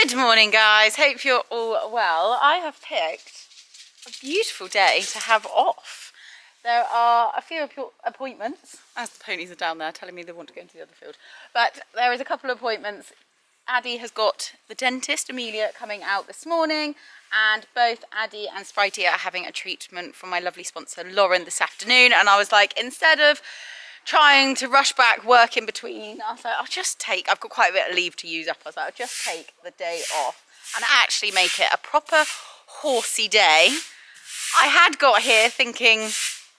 Good morning, guys. Hope you're all well. I have picked a beautiful day to have off. There are a few appointments, as the ponies are down there telling me they want to go into the other field, but there is a couple of appointments. Addie has got the dentist, Amelia, coming out this morning, and both Addie and Sprite are having a treatment from my lovely sponsor Lauren this afternoon. And I was like, instead of trying to rush back, work in between, I was like, I've got quite a bit of leave to use up. I was like, I'll just take the day off and actually make it a proper horsey day. I had got here thinking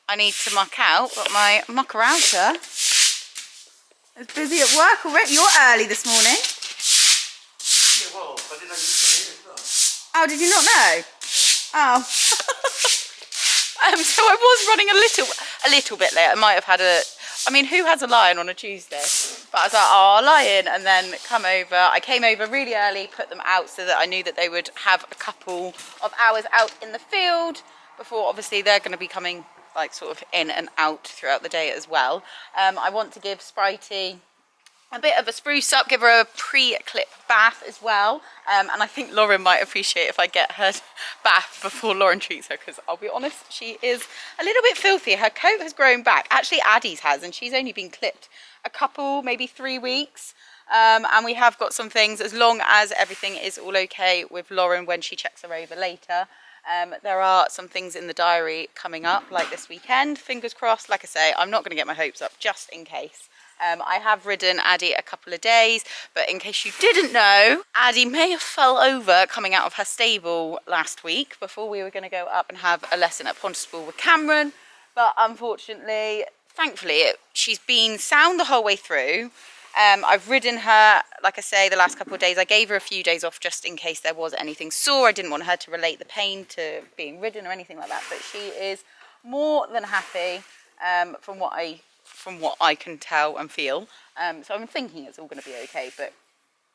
I need to muck out, but my mucker-outer is busy at work already. You're early this morning. Yeah, well, I didn't know you were here as well. Oh, did you not know? Oh. So I was running a little bit late. I might have had who has a lion on a Tuesday? But I was like, oh, I'll lie in and then come over. I came over really early, put them out so that I knew that they would have a couple of hours out in the field before, obviously, they're going to be coming like sort of in and out throughout the day as well. I want to give Spritey a bit of a spruce up, give her a pre-clip bath as well. And I think Lauren might appreciate if I get her bath before Lauren treats her, because I'll be honest, she is a little bit filthy. Her coat has grown back. Actually, Addie's has, and she's only been clipped a couple, maybe 3 weeks. And we have got some things, as long as everything is all okay with Lauren when she checks her over later. There are some things in the diary coming up, like this weekend, fingers crossed. Like I say, I'm not going to get my hopes up just in case. I have ridden Addie a couple of days, but in case you didn't know, Addie may have fell over coming out of her stable last week before we were going to go up and have a lesson at Pontypool with Cameron. But unfortunately, thankfully, she's been sound the whole way through. I've ridden her, like I say, the last couple of days. I gave her a few days off just in case there was anything sore. I didn't want her to relate the pain to being ridden or anything like that, but she is more than happy from what I can tell and feel. So I'm thinking it's all going to be okay, but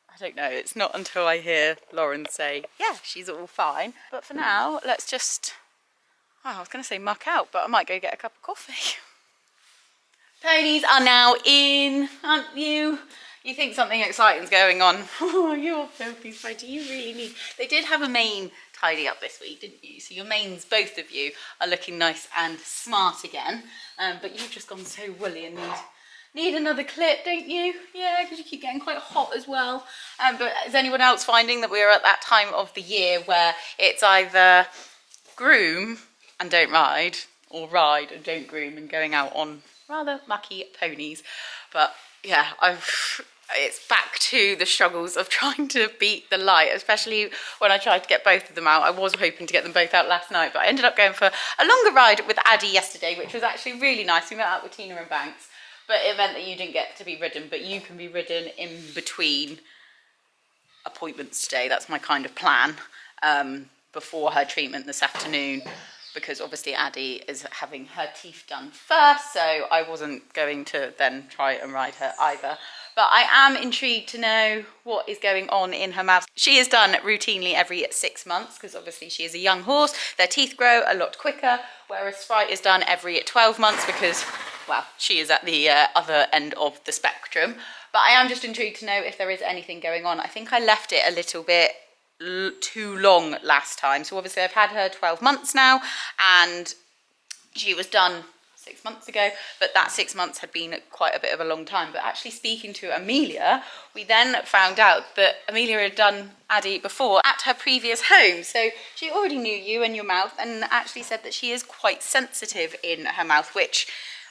I don't know. It's not until I hear Lauren say, yeah, she's all fine. But for now, let's just, I was going to say muck out, but I might go get a cup of coffee. Ponies are now in, aren't you? You think something exciting's going on. Oh, you're filthy, Spidey. You really need... They did have a mane tidy up this week, didn't you? So your manes, both of you, are looking nice and smart again. But you've just gone so woolly and need another clip, don't you? Yeah, because you keep getting quite hot as well. But is anyone else finding that we're at that time of the year where it's either groom and don't ride, or ride and don't groom and going out on rather mucky ponies? But yeah, it's back to the struggles of trying to beat the light, especially when I tried to get both of them out. I was hoping to get them both out last night, but I ended up going for a longer ride with Addie yesterday, which was actually really nice. We met up with Tina and Banks, but it meant that you didn't get to be ridden, but you can be ridden in between appointments today. That's my kind of plan, before her treatment this afternoon, because obviously Addie is having her teeth done first, so I wasn't going to then try and ride her either. But I am intrigued to know what is going on in her mouth. She is done routinely every 6 months, because obviously she is a young horse. Their teeth grow a lot quicker, whereas Sprite is done every 12 months because, well, she is at the other end of the spectrum. But I am just intrigued to know if there is anything going on. I think I left it a little bit too long last time. So obviously I've had her 12 months now, and she was done 6 months ago, but that 6 months had been quite a bit of a long time. But actually speaking to Amelia, we then found out that Amelia had done Addie before at her previous home, so she already knew you and your mouth, and actually said that she is quite sensitive in her mouth, which,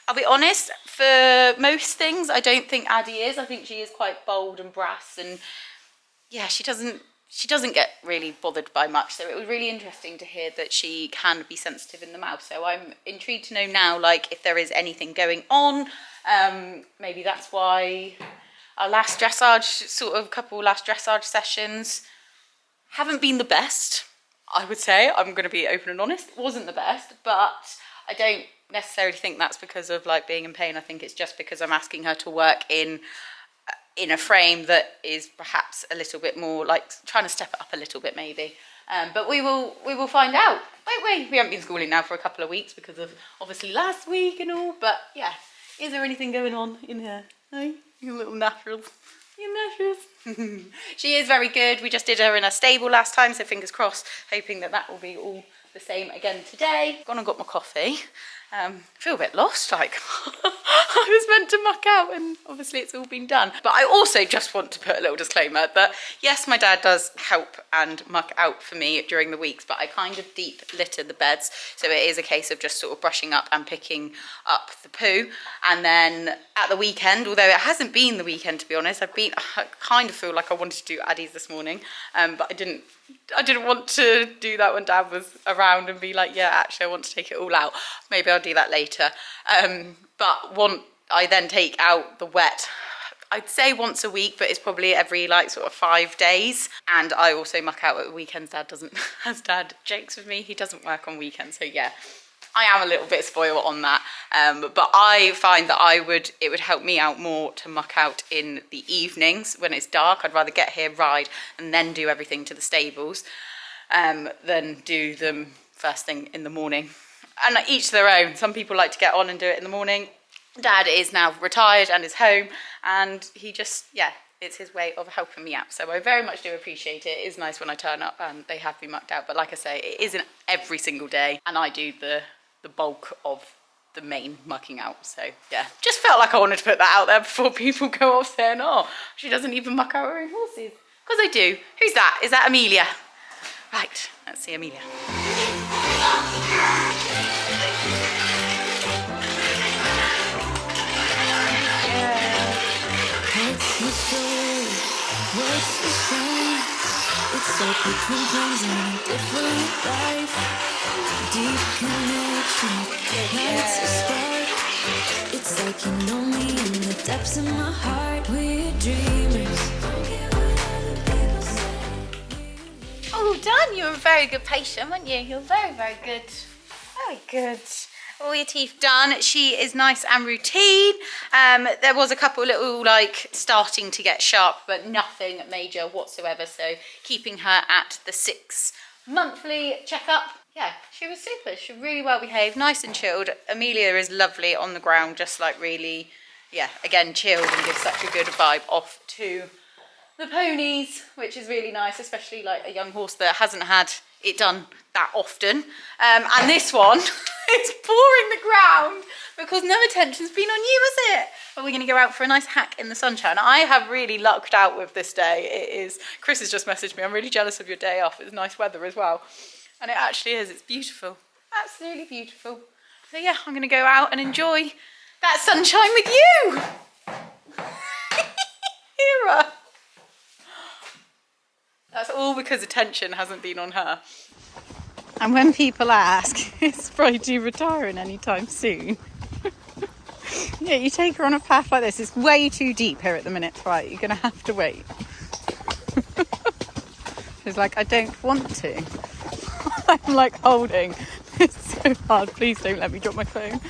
I'll be honest, for most things I don't think Addie is. I think she is quite bold and brass, and yeah, she doesn't get really bothered by much. So it was really interesting to hear that she can be sensitive in the mouth. So I'm intrigued to know now, like, if there is anything going on. Maybe that's why our last dressage sessions haven't been the best, I would say. I'm going to be open and honest. It wasn't the best, but I don't necessarily think that's because of like being in pain. I think it's just because I'm asking her to work in a frame that is perhaps a little bit more, like, trying to step it up a little bit maybe. But we will find out. Wait, we haven't been schooling now for a couple of weeks because of obviously last week and all, but yeah. Is there anything going on in here? No? You little naturals. Your measures. She is very good. We just did her in a stable last time, so fingers crossed, hoping that that will be all the same again today. Gone and got my coffee. Feel a bit lost, like I was meant to muck out and obviously it's all been done. But I also just want to put a little disclaimer that yes, my dad does help and muck out for me during the weeks, but I kind of deep litter the beds, so it is a case of just sort of brushing up and picking up the poo. And then at the weekend, although it hasn't been the weekend to be honest, I kind of feel like I wanted to do Addie's this morning, but I didn't want to do that when Dad was around and be like, yeah, actually I want to take it all out. Maybe I'll do that later. But I then take out the wet, I'd say once a week, but it's probably every like sort of 5 days. And I also muck out at the weekends. Dad doesn't, as Dad jokes with me, he doesn't work on weekends. So yeah, I am a little bit spoiled on that. But I find that it would help me out more to muck out in the evenings when it's dark. I'd rather get here, ride, and then do everything to the stables than do them first thing in the morning. And each their own. Some people like to get on and do it in the morning. Dad is now retired and is home, and he just, yeah, it's his way of helping me out. So I very much do appreciate it. It is nice when I turn up and they have been mucked out. But like I say, it isn't every single day, and I do the bulk of the main mucking out. So yeah, just felt like I wanted to put that out there before people go off saying, oh, she doesn't even muck out her own horses. Because I do. Who's that? Is that Amelia? Right, let's see Amelia. What's the shame? It's like we come from a different life. Deep connection, lights a spark. It's like you know me in the depths of my heart. We're dreamers. Oh, done. You were a very good patient, weren't you? You're very, very good. Very good. All your teeth done. She is nice and routine. There was a couple little like starting to get sharp, but nothing major whatsoever. So keeping her at the 6 monthly checkup. Yeah, she was super. She really well behaved, nice and chilled. Amelia is lovely on the ground, just like really, yeah, again, chilled and gives such a good vibe off to the ponies, which is really nice, especially like a young horse that hasn't had it done that often. And this one is pouring the ground because no attention's been on you, has it? But we're going to go out for a nice hack in the sunshine. I have really lucked out with this day. It is, Chris has just messaged me, I'm really jealous of your day off. It's nice weather as well. And it actually is, it's beautiful. Absolutely beautiful. So yeah, I'm going to go out and enjoy that sunshine with you. Hera. That's all because attention hasn't been on her. And when people ask, is Sprite retiring anytime soon? Yeah, you take her on a path like this. It's way too deep here at the minute, right? You're going to have to wait. She's like, I don't want to. I'm like holding. It's so hard. Please don't let me drop my phone.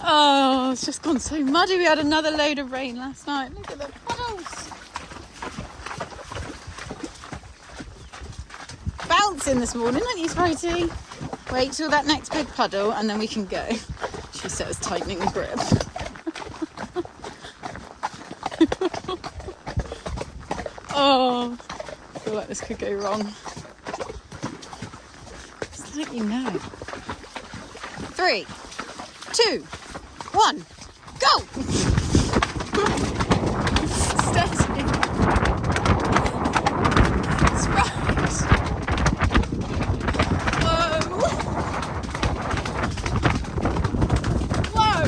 Oh, it's just gone so muddy. We had another load of rain last night. Look at the puddles. Bouncing this morning, aren't you, Spritey? Wait till that next big puddle and then we can go. She says, tightening the grip. Oh, I feel like this could go wrong. Just like you know. 3, 2, 1, go! Steady. Sprite. Whoa. Whoa.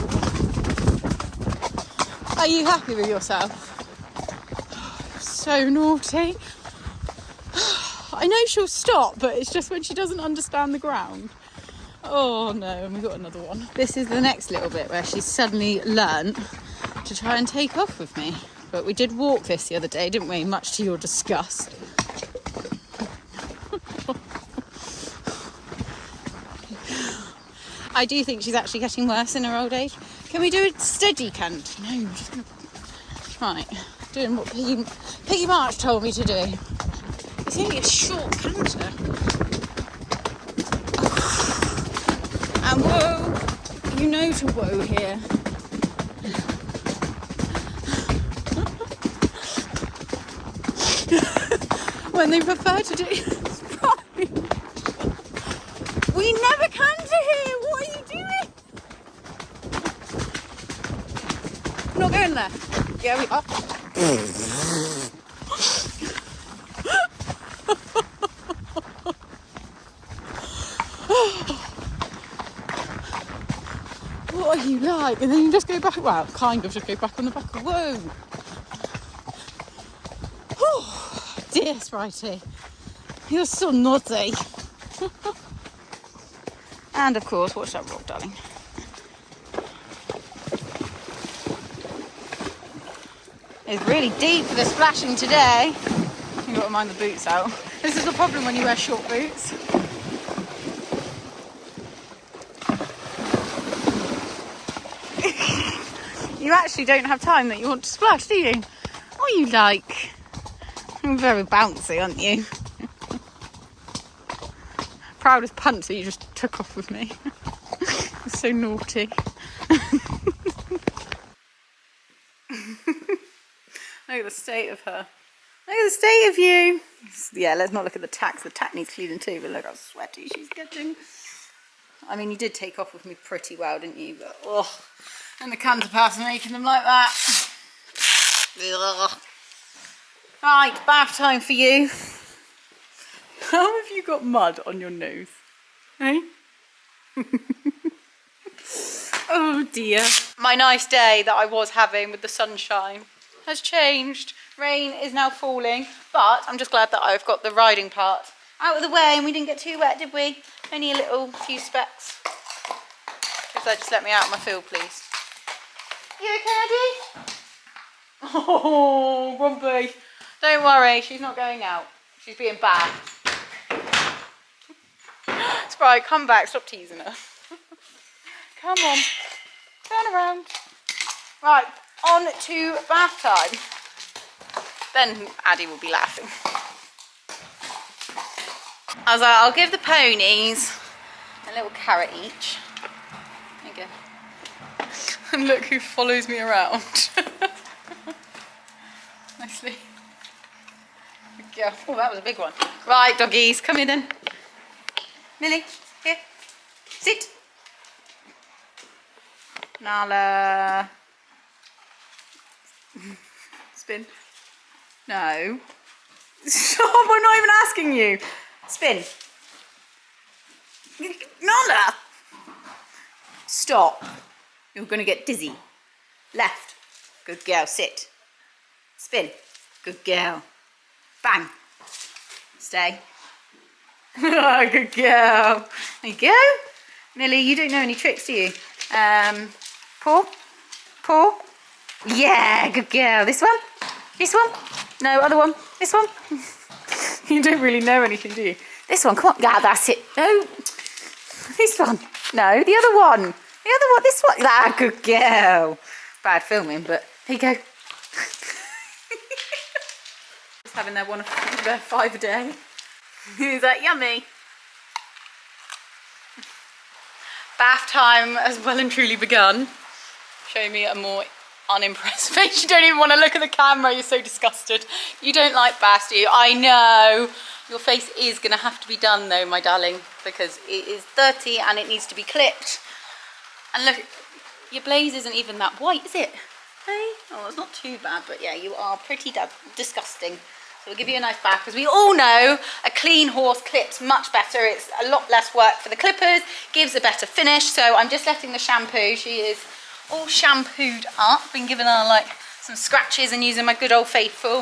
Are you happy with yourself? So naughty. I know she'll stop, but it's just when she doesn't understand the ground. Oh no, and we got another one. This is the next little bit where she's suddenly learnt to try and take off with me. But we did walk this the other day, didn't we? Much to your disgust. I do think she's actually getting worse in her old age. Can we do a steady cant? No, I'm just gonna... Right, doing what Piggy March told me to do. It's only a short canter. And whoa, you know to whoa here. when they prefer to do Sprite. We never can to here. What are you doing? I'm not going there. Yeah, we are. What are you like? And then you just go back. Well, kind of just go back on the back. Whoa. Oh, dear Spritey. You're so naughty. And of course, watch that rock, darling. It's really deep for the splashing today. You've got to mind the boots out. This is the problem when you wear short boots. You actually don't have time that you want to splash, do you? What are you like? You're very bouncy, aren't you? Proudest punt that you just took off with me. It's so naughty. Look at the state of her. Look at the state of you. Yeah, let's not look at the tack. The tack needs cleaning too, but look how sweaty she's getting. I mean, you did take off with me pretty well, didn't you? But, oh, and the canter pass making them like that. Ugh. Right, bath time for you. How have you got mud on your nose? Hey? Oh dear. My nice day that I was having with the sunshine has changed. Rain is now falling, but I'm just glad that I've got the riding part out of the way and we didn't get too wet, did we? Only a little few specks. So just let me out of my field, please. You okay, Addie? Oh, Grumpy. Don't worry, she's not going out. She's being bad. Sprite, come back. Stop teasing her. Come on. Turn around. Right, on to bath time. Then Addie will be laughing. I was like, I'll give the ponies a little carrot each. There you go. And look who follows me around. Nicely. Yeah. Oh, that was a big one. Right, doggies, come here then. Millie, here. Sit. Nala. Spin. No. Stop, I'm not even asking you. Spin. Nala. Stop. You're going to get dizzy. Left. Good girl, sit. Spin. Good girl. Bang. Stay. Good girl. There you go. Millie, you don't know any tricks, do you? Paw. Paw. Yeah, good girl. This one? This one? No, other one. This one? You don't really know anything, do you? This one, come on. Yeah, that's it. No. This one. No, the other one. The other one. This one. Ah, good girl. Bad filming, but there you go. Just having their 5 a day. Is that yummy? Bath time has well and truly begun. Show me a more unimpressed face. You don't even want to look at the camera. You're so disgusted. You don't like baths, do you? I know. Your face is going to have to be done though, my darling, because it is dirty and it needs to be clipped. And look, your blaze isn't even that white, is it? Hey? Oh, it's not too bad, but yeah, you are pretty disgusting. So we'll give you a nice bath, because we all know a clean horse clips much better. It's a lot less work for the clippers, gives a better finish. So I'm just letting the shampoo. She is all shampooed up. Been giving her like some scratches and using my good old faithful.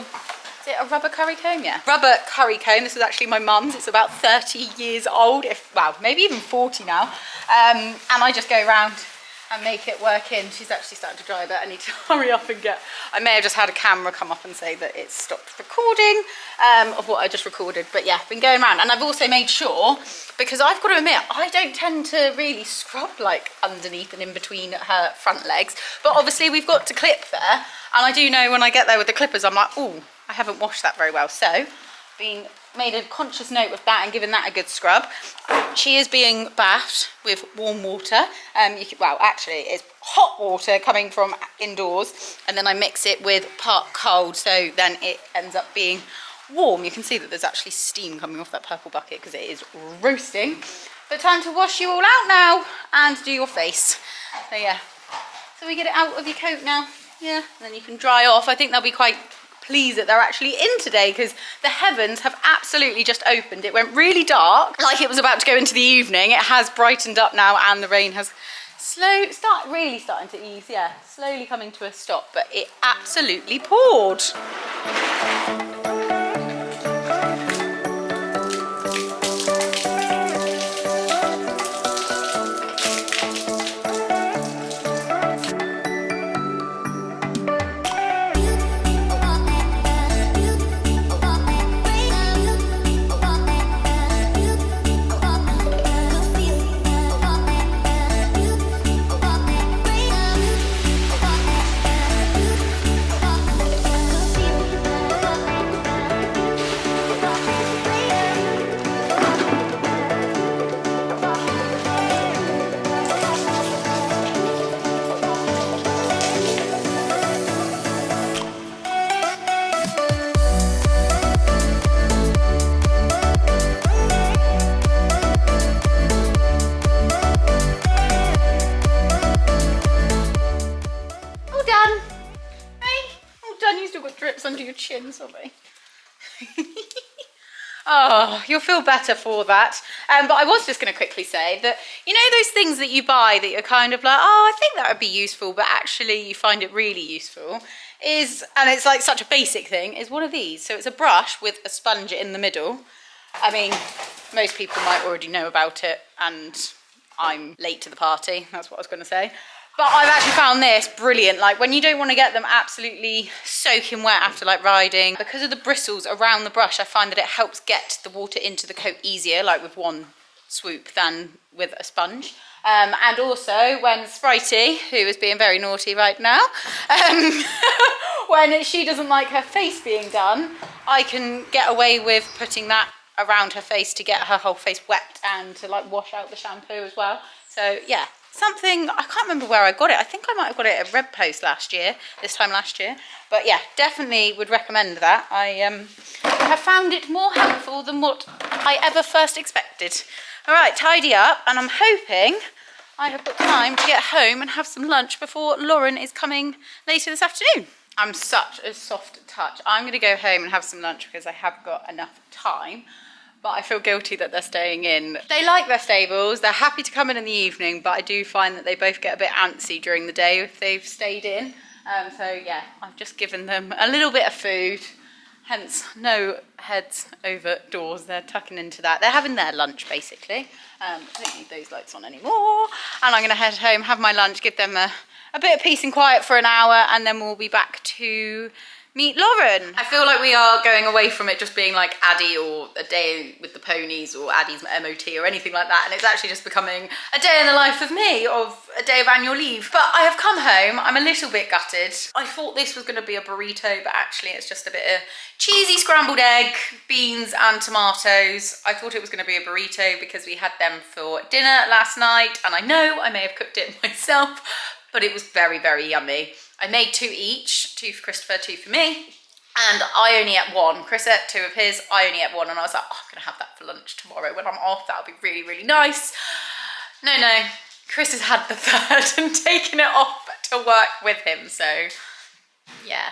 Is it a rubber curry comb? Yeah. Rubber curry comb. This is actually my mum's. It's about 30 years old, well, maybe even 40 now. And I just go around and make it work in. She's actually starting to dry a bit. I need to hurry up and get, I may have just had a camera come up and say that it's stopped recording of what I just recorded, but yeah, been going around. And I've also made sure, because I've got to admit, I don't tend to really scrub like underneath and in between her front legs, but obviously we've got to clip there, and I do know when I get there with the clippers, I'm like, oh, I haven't washed that very well. So made a conscious note of that and given that a good scrub. She is being bathed with warm water. Well, actually, it's hot water coming from indoors, and then I mix it with part cold, so then it ends up being warm. You can see that there's actually steam coming off that purple bucket because it is roasting. But time to wash you all out now and do your face. So yeah, so we get it out of your coat now. Yeah, and then you can dry off. I think they'll be quite pleased that they're actually in today because the heavens have absolutely just opened. It went really dark, like it was about to go into the evening. It has brightened up now and the rain has really starting to ease. Yeah, slowly coming to a stop, but it absolutely poured. Under your chin, sorry. Oh, you'll feel better for that. But I was just going to quickly say that, you know, those things that you buy that you're kind of like, oh, I think that would be useful, but actually you find it really useful, and it's like such a basic thing, is one of these. So it's a brush with a sponge in the middle. I mean, most people might already know about it, and I'm late to the party. That's what I was going to say. But I've actually found this brilliant. Like when you don't want to get them absolutely soaking wet after like riding, because of the bristles around the brush, I find that it helps get the water into the coat easier, like with one swoop than with a sponge. And also when Spritey, who is being very naughty right now, when she doesn't like her face being done, I can get away with putting that around her face to get her whole face wet and to like wash out the shampoo as well. So yeah. Something, I can't remember where I got it. I think I might have got it at Red Post this time last year. But yeah, definitely would recommend that. I have found it more helpful than what I ever first expected. All right, tidy up, and I'm hoping I have got time to get home and have some lunch before Lauren is coming later this afternoon. I'm such a soft touch. I'm going to go home and have some lunch because I have got enough time. But I feel guilty that they're staying in. They like their stables, they're happy to come in the evening, but I do find that they both get a bit antsy during the day if they've stayed in. So yeah, I've just given them a little bit of food, hence no heads over doors. They're tucking into that. They're having their lunch basically. I don't need those lights on anymore. And I'm gonna head home, have my lunch, give them a bit of peace and quiet for an hour, and then we'll be back to meet Lauren. I feel like we are going away from it just being like Addie or a day with the ponies or Addie's MOT or anything like that, and it's actually just becoming a day in the life of me, of a day of annual leave. But I have come home, I'm a little bit gutted. I thought this was going to be a burrito, but actually it's just a bit of cheesy scrambled egg, beans and tomatoes. I thought it was going to be a burrito because we had them for dinner last night, and I know I may have cooked it myself, but it was very, very yummy. I made 2 each, 2 for Christopher, 2 for me, and I only ate 1. Chris ate 2 of his, I only ate 1, and I was like, oh, I'm gonna have that for lunch tomorrow when I'm off. That'll be really, really nice. No, Chris has had the 3rd and taken it off to work with him, so yeah.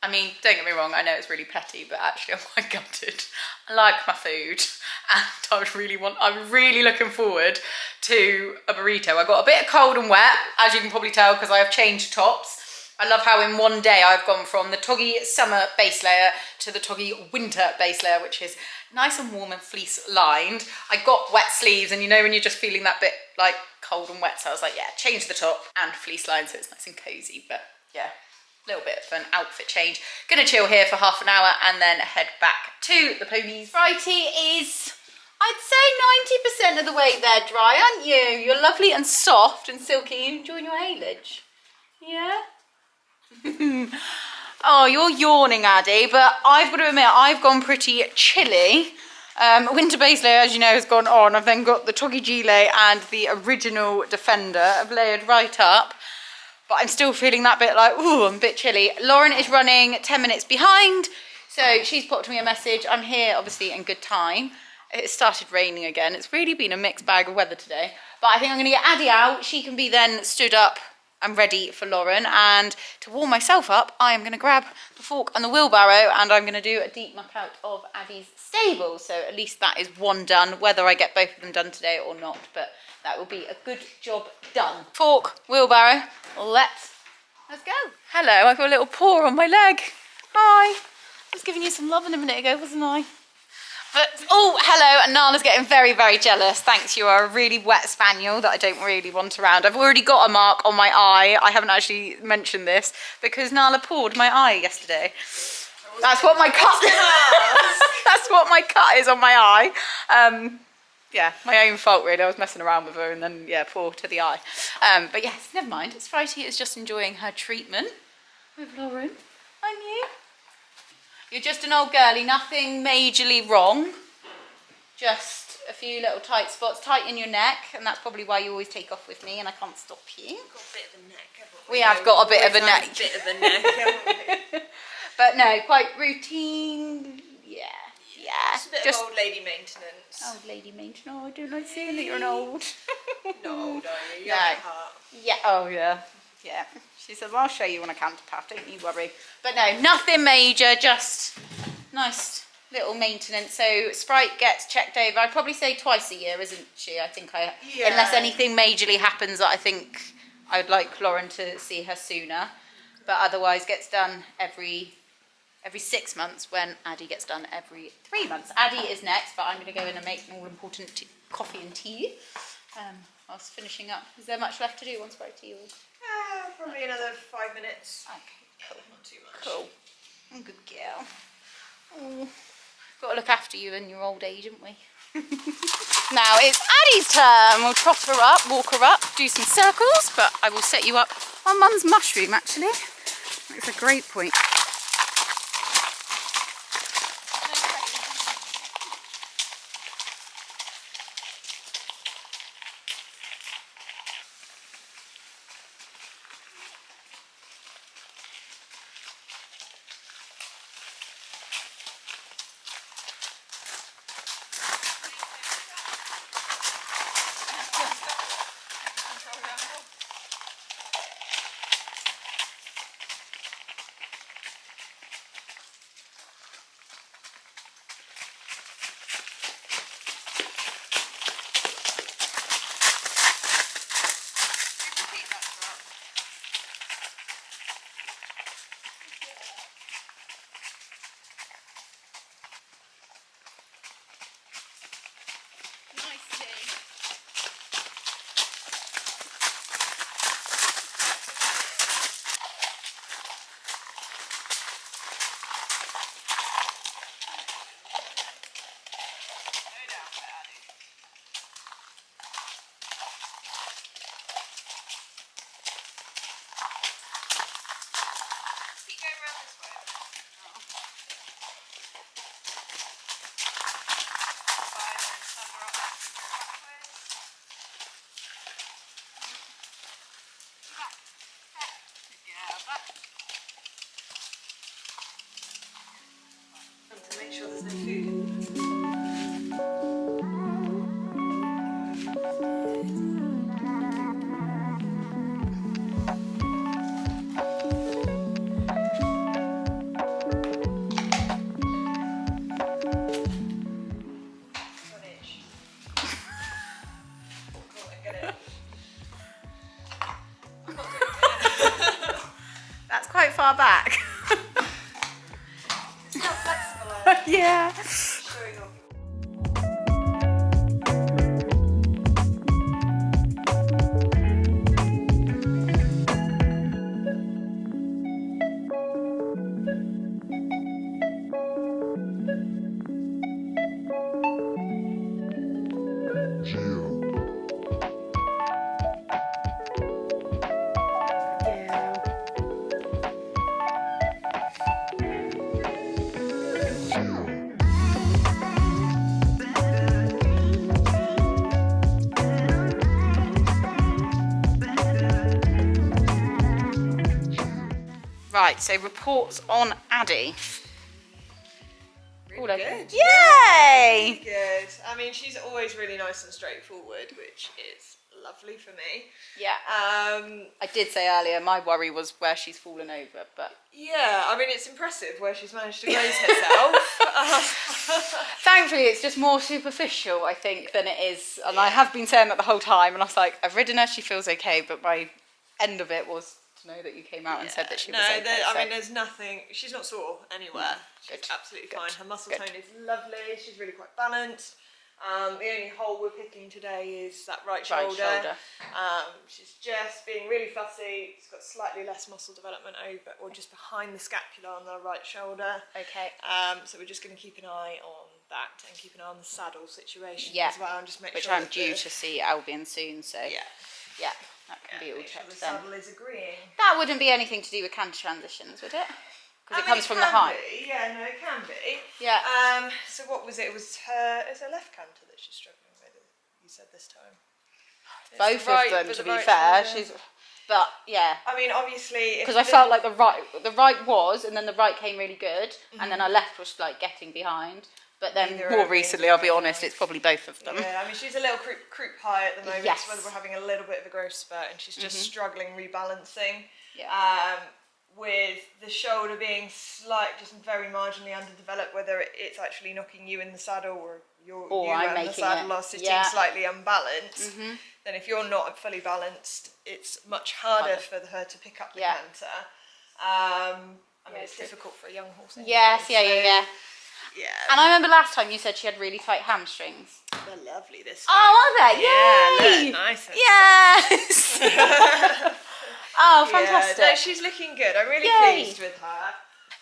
I mean, don't get me wrong, I know it's really petty, but actually I'm quite gutted. I like my food, and I'm really looking forward to a burrito. I got a bit of cold and wet, as you can probably tell, because I have changed tops. I love how in one day I've gone from the Toggy summer base layer to the Toggy winter base layer, which is nice and warm and fleece lined. I got wet sleeves, and you know when you're just feeling that bit like cold and wet, so I was like, yeah, change the top and fleece lined so it's nice and cozy. But yeah, a little bit of an outfit change. Gonna chill here for half an hour and then head back to the ponies. Spritey is, I'd say 90% of the way there dry, aren't you? You're lovely and soft and silky. You enjoying your haylage? Yeah? Oh, you're yawning, Addie, but I've got to admit, I've gone pretty chilly. Winter base layer, as you know, has gone on. I've then got the Toggy Gilet and the original Defender. I've layered right up, but I'm still feeling that bit like, ooh, I'm a bit chilly. Lauren is running 10 minutes behind, So she's popped me a message. I'm here, obviously, in good time. It started raining again. It's really been a mixed bag of weather today. But I think I'm going to get Addie out. She can be then stood up and ready for Lauren. And to warm myself up, I am going to grab the fork and the wheelbarrow and I'm going to do a deep muck out of Addie's stable. So at least that is one done, whether I get both of them done today or not. But that will be a good job done. Fork, wheelbarrow, let's go. Hello, I've got a little paw on my leg. Hi. I was giving you some loving a minute ago, wasn't I? But, oh, hello, and Nala's getting very, very jealous. Thanks, you are a really wet spaniel that I don't really want around. I've already got a mark on my eye. I haven't actually mentioned this because Nala pawed my eye yesterday. That's what my cut that's what my cut is on my eye. Yeah, my own fault really. I was messing around with her and then, yeah, paw to the eye. But yes, never mind. Sprite is just enjoying her treatment with Lauren. And you? You're just an old girlie, nothing majorly wrong. Just a few little tight spots. Tighten your neck, and that's probably why you always take off with me and I can't stop you. We've got a bit of a neck, haven't We have got a bit of a neck. A bit of a neck, haven't we? But no, quite routine. Yeah. It's a bit Just of old lady maintenance. old lady maintenance. Oh, I do like seeing that you're an old. Not old, are you? No. Young at heart. Yeah, oh yeah. Yeah. She said, well, I'll show you on a canter path, don't you worry. But no, nothing major, just nice little maintenance. So Sprite gets checked over, I'd probably say twice a year, isn't she? I think Yeah. unless anything majorly happens that I think I would like Lauren to see her sooner. But otherwise gets done every 6 months when Addie gets done every 3 months. Addie is next, but I'm going to go in and make an all-important coffee and tea. Whilst finishing up. Is there much left to do on Sprite tea? Probably another 5 minutes. Okay, cool. Not too much. Cool. I'm a good girl. Oh, got to look after you in your old age, haven't we? Now it's Addie's turn. We'll trot her up, walk her up, do some circles, but I will set you up on Mum's mushroom, actually. That's a great point. To make sure there's no food in them. That's quite far back. It's not flexible. Yeah. Showing off. Right, so reports on Addie. All okay. Good. Yay! Really good. I mean, she's always really nice and straightforward, which is lovely for me. Yeah. I did say earlier my worry was where she's fallen over, but yeah, I mean, it's impressive where she's managed to graze herself. thankfully it's just more superficial, I think, than it is. And I have been saying that the whole time, and I was like, I've ridden her, she feels okay, but my end of it was to know that you came out and said that she was okay. I mean, there's nothing. She's not sore anywhere. She's absolutely fine. Her muscle tone is lovely. She's really quite balanced. The only hole we're picking today is that right shoulder. She's just being really fussy. She's got slightly less muscle development over, or just behind the scapula on the right shoulder. Okay. So we're just going to keep an eye on that and keep an eye on the saddle situation as well, and just make which sure. I'm due to see Albion soon, so yeah, that can be all make sure checked the then. saddle is agreeing. That wouldn't be anything to do with canter transitions, would it? Because it comes from the can height. be. Yeah, no, it can be. Yeah. So what was it? It was her. It's her left canter that she's struggling with. You said this time. Both of them, to be fair. But yeah. I mean, obviously. Because I felt like the right was, and then the right came really good, and then our left was like getting behind. But then more recently, I'll be honest, it's probably both of them. Yeah, I mean, she's a little croup high at the moment. Yes. So whether we're having a little bit of a growth spurt, and she's just struggling rebalancing. Yeah. With the shoulder being just very marginally underdeveloped, whether it's actually knocking you in the saddle or you and the saddle are sitting slightly unbalanced, then if you're not fully balanced, it's much harder for her to pick up the canter. I mean, it's difficult for a young horse. Anyway, Yes, yeah. Yeah. And I remember last time you said she had really tight hamstrings. They're lovely this time. Oh, are they? Yeah, Yay! look nice. Yes! Oh, fantastic. Yeah, no, she's looking good. I'm really pleased with her.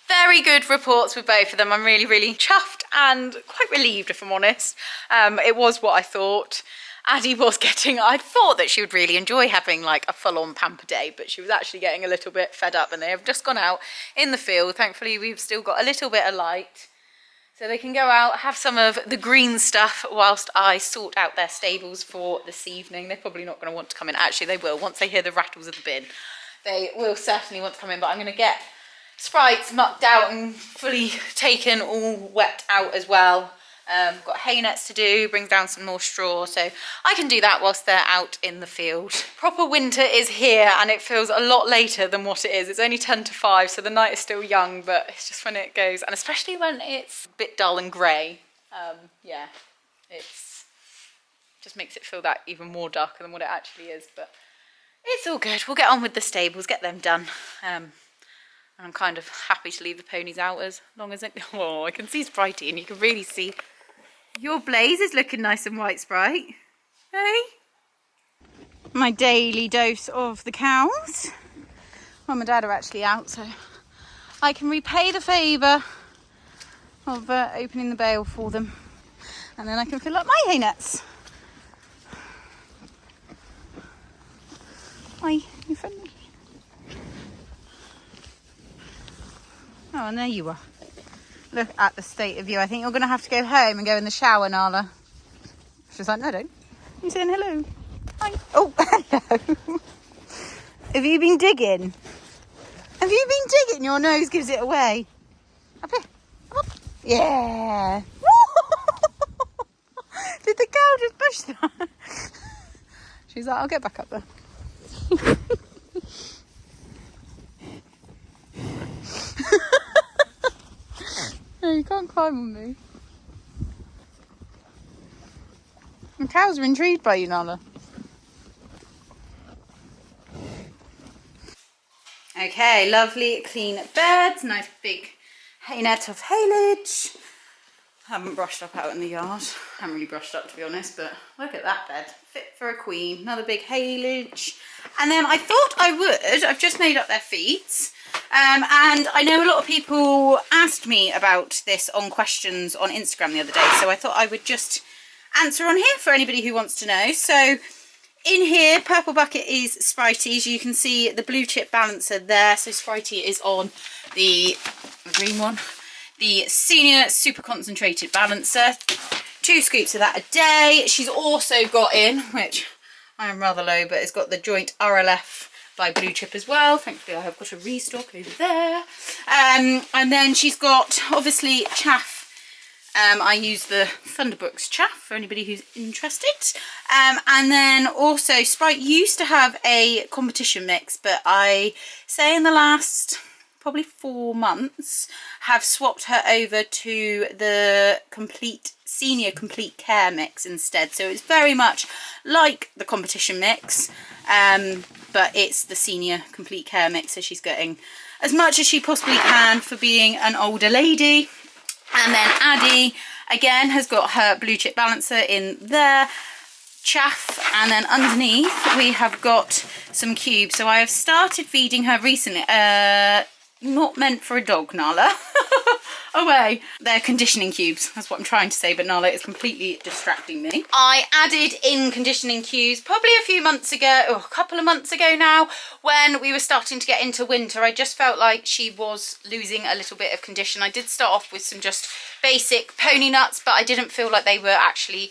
Very good reports with both of them. I'm really, really chuffed and quite relieved, if I'm honest. It was what I thought. Addie was I thought that she would really enjoy having like a full-on pamper day, but she was actually getting a little bit fed up, and they have just gone out in the field. Thankfully, we've still got a little bit of light, so they can go out, have some of the green stuff whilst I sort out their stables for this evening. They're probably not going to want to come in. Actually, they will. Once they hear the rattles of the bin, they will certainly want to come in, but I'm going to get Sprites mucked out and fully taken, all wet out as well. Got hay nets to do, bring down some more straw, so I can do that whilst they're out in the field. Proper winter is here, and it feels a lot later than what it is. It's only 10 to 5, so the night is still young, but it's just when it goes, and especially when it's a bit dull and grey, yeah, it's just makes it feel that even more darker than what it actually is. But it's all good. We'll get on with the stables, get them done. And I'm kind of happy to leave the ponies out as long as it... Oh, I can see Spritey, and you can really see your blaze is looking nice and white, Sprite. Hey? My daily dose of the cows. Mum and Dad are actually out, so I can repay the favour of opening the bale for them. And then I can fill up my hay nets. Hi, you friendly? Oh, and there you are. Look at the state of you. I think you're going to have to go home and go in the shower, Nala. She's like, no, don't. You saying hello? Hi. Oh, hello. Have you been digging? Have you been digging? Your nose gives it away. Up here. Up. Yeah. Did the cow just push that? She's like, I'll get back up there. No, you can't climb on me. The cows are intrigued by you, Nala. Okay, lovely clean beds, nice big hay net of haylage. Haven't brushed up out in the yard. Haven't really brushed up, to be honest, but look at that bed. Fit for a queen. Another big haylage. And then I thought I would, I've just made up their feet. And I know a lot of people asked me about this on questions on Instagram the other day, so I thought I would just answer on here for anybody who wants to know. So in here, Purple Bucket is Spritey's. You can see the blue chip balancer there. So Spritey is on the green one, the senior super concentrated balancer. 2 scoops of that a day. She's also got in, which I am rather low, but it's got the joint RLF by Blue Chip as well. Thankfully I have got a restock over there. And then she's got obviously chaff I use the Thunderbooks chaff for anybody who's interested. And then also Sprite used to have a competition mix, but I say in the last probably 4 months have swapped her over to the senior complete care mix instead. So it's very much like the competition mix, but it's the senior complete care mix, so she's getting as much as she possibly can for being an older lady. And then Addie again has got her blue chip balancer in there, chaff, and then underneath we have got some cubes. So I have started feeding her recently, not meant for a dog, Nala. Away. They're conditioning cubes, that's what I'm trying to say, but Nala is completely distracting me. I added in conditioning cubes probably a few months ago, or a couple of months ago now, when we were starting to get into winter. I just felt like she was losing a little bit of condition. I did start off with some just basic pony nuts, but I didn't feel like they were actually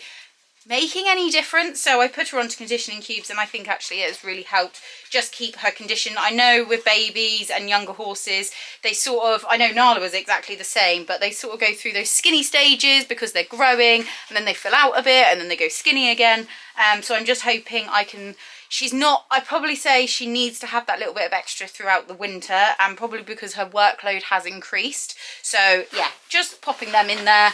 making any difference, so I put her onto conditioning cubes, and I think actually it has really helped just keep her condition. I know with babies and younger horses, they sort of, I know Nala was exactly the same, but they sort of go through those skinny stages because they're growing, and then they fill out a bit and then they go skinny again. So I'm just hoping I can, I'd probably say she needs to have that little bit of extra throughout the winter, and probably because her workload has increased. So yeah, just popping them in there.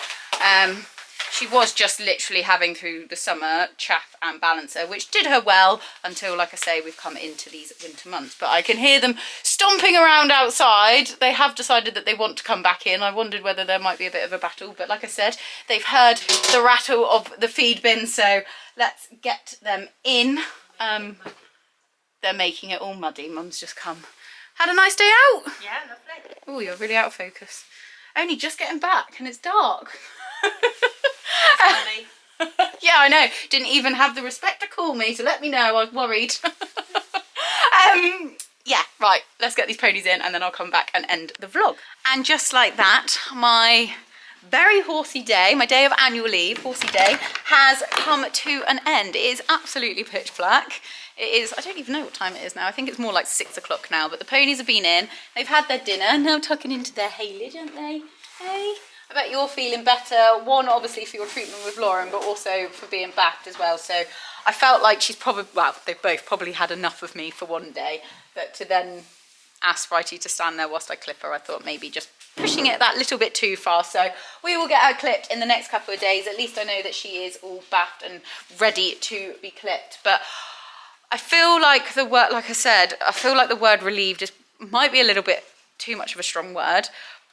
She was just literally having through the summer chaff and balancer, which did her well until, like I say, we've come into these winter months. But I can hear them stomping around outside. They have decided that they want to come back in. I wondered whether there might be a bit of a battle, but like I said, they've heard the rattle of the feed bin, so let's get them in. They're making it all muddy. Mum's just come. Had a nice day out? Yeah, lovely. Oh, you're really out of focus. Only just getting back and it's dark. Yeah, I know. Didn't even have the respect to call me to let me know. I was worried. Yeah, right. Let's get these ponies in and then I'll come back and end the vlog. And just like that, my very horsey day, my day of annual leave, horsey day, has come to an end. It is absolutely pitch black. It is, I don't even know what time it is now. I think it's more like 6 o'clock now, but the ponies have been in. They've had their dinner, now tucking into their haylage, aren't they? Hey? I bet you're feeling better. One, obviously for your treatment with Lauren, but also for being backed as well. So I felt like she's probably, well, they've both probably had enough of me for one day. But to then ask Spritey to stand there whilst I clip her, I thought maybe just pushing it that little bit too far. So we will get her clipped in the next couple of days. At least I know that she is all backed and ready to be clipped. But I feel like the word, like I said, I feel like the word relieved might be a little bit too much of a strong word.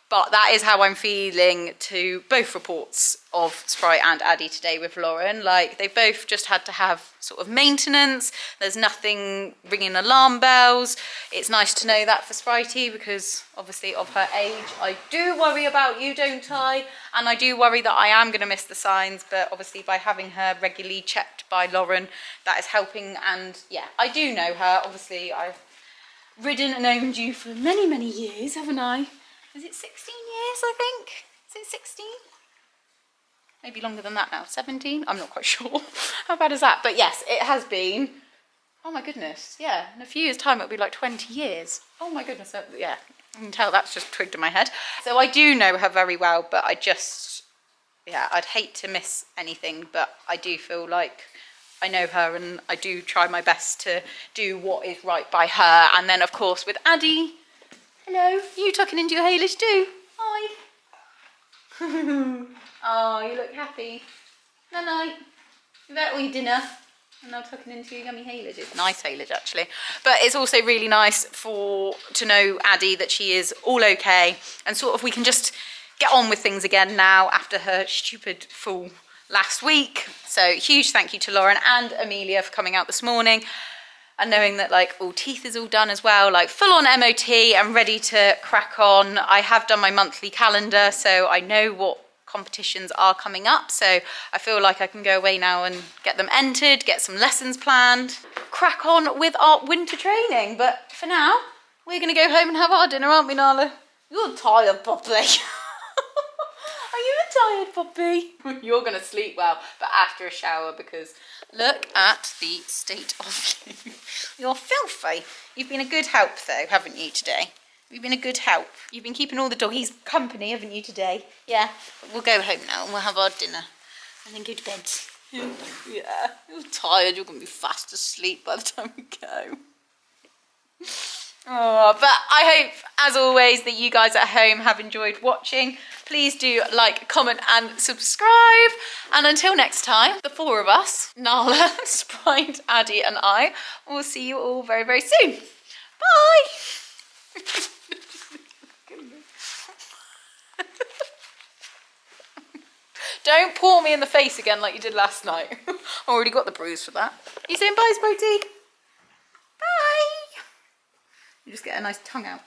But that is how I'm feeling to both reports of Sprite and Addie today with Lauren. Like, they both just had to have sort of maintenance. There's nothing ringing alarm bells. It's nice to know that for Spritey because obviously of her age. I do worry about you, don't I? And I do worry that I am going to miss the signs. But obviously by having her regularly checked by Lauren, that is helping. And yeah, I do know her. Obviously I've ridden and owned you for many, many years, haven't I? Is it 16 years, I think? Is it 16? Maybe longer than that now. 17? I'm not quite sure. How bad is that? But yes, it has been. Oh my goodness. Yeah, in a few years' time it'll be like 20 years. Oh my goodness. Yeah, I can tell that's just twigged in my head. So I do know her very well, but I just, yeah, I'd hate to miss anything, but I do feel like I know her and I do try my best to do what is right by her. And then, of course, with Addie, hello, you tucking into your haylage too? Hi. Oh, you look happy. Night night. You've had all your dinner and now tucking into your yummy haylage. It's nice haylage actually. But it's also really nice to know Addie that she is all okay and sort of we can just get on with things again now after her stupid fall last week. So huge thank you to Lauren and Amelia for coming out this morning. And knowing that like all teeth is all done as well, like full on MOT and ready to crack on. I have done my monthly calendar, so I know what competitions are coming up. So I feel like I can go away now and get them entered, get some lessons planned, crack on with our winter training. But for now, we're gonna go home and have our dinner, aren't we, Nala? You're tired, puppy. Are you a tired puppy? You're gonna sleep well, but after a shower because look at the state of you. You're filthy. You've been a good help though, haven't you, today? You've been a good help. You've been keeping all the doggies company, haven't you, today? Yeah. But we'll go home now and we'll have our dinner and then go to bed. Yeah. You're tired. You're going to be fast asleep by the time we go. Oh, but I hope, as always, that you guys at home have enjoyed watching. Please do like, comment and subscribe. And until next time, the four of us, Nala, Sprite, Addie and I, will see you all very, very soon. Bye! Don't paw me in the face again like you did last night. I already got the bruise for that. Are you saying bye, Spritey? Bye! You just get a nice tongue out.